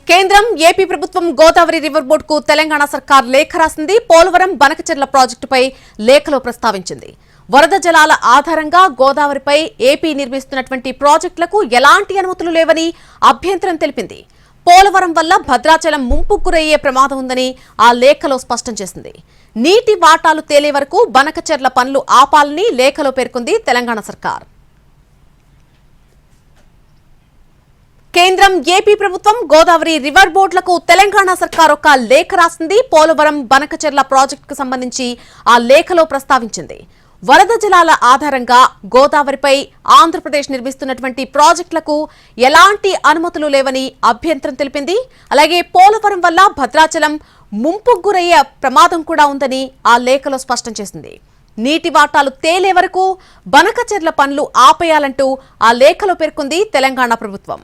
కేంద్రం ఏపీ ప్రభుత్వం గోదావరి రివర్ బోర్డుకు తెలంగాణ సర్కార్ లేఖ రాసింది. పోలవరం బనకచెర్ల ప్రాజెక్టుపై లేఖలో ప్రస్తావించింది. వరద జలాల ఆధారంగా గోదావరిపై ఏపీ నిర్మిస్తున్నటువంటి ప్రాజెక్టులకు ఎలాంటి అనుమతులు లేవని అభ్యంతరం తెలిపింది. పోలవరం వల్ల భద్రాచలం ముంపుకు గురయ్యే ప్రమాదం ఉందని ఆ లేఖలో స్పష్టం చేసింది. నీటి వాటాలు తేలే వరకు బనకచెర్ల పనులు ఆపాలని లేఖలో పేర్కొంది తెలంగాణ సర్కార్. కేంద్రం ఏపీ ప్రభుత్వం గోదావరి రివర్ బోర్డులకు తెలంగాణ సర్కార్ ఒక లేఖ రాసింది. పోలవరం బనకచెర్ల ప్రాజెక్టుకు సంబంధించి ఆ లేఖలో ప్రస్తావించింది. వరద జలాల ఆధారంగా గోదావరిపై ఆంధ్రప్రదేశ్ నిర్మిస్తున్నటువంటి ప్రాజెక్టులకు ఎలాంటి అనుమతులు లేవని అభ్యంతరం తెలిపింది. అలాగే పోలవరం వల్ల భద్రాచలం ముంపుకు గురయ్యే ప్రమాదం కూడా ఉందని ఆ లేఖలో స్పష్టం చేసింది. నీటి వాటాలు తేలే వరకు బనకచెర్ల పనులు ఆపేయాలంటూ ఆ లేఖలో పేర్కొంది తెలంగాణ ప్రభుత్వం.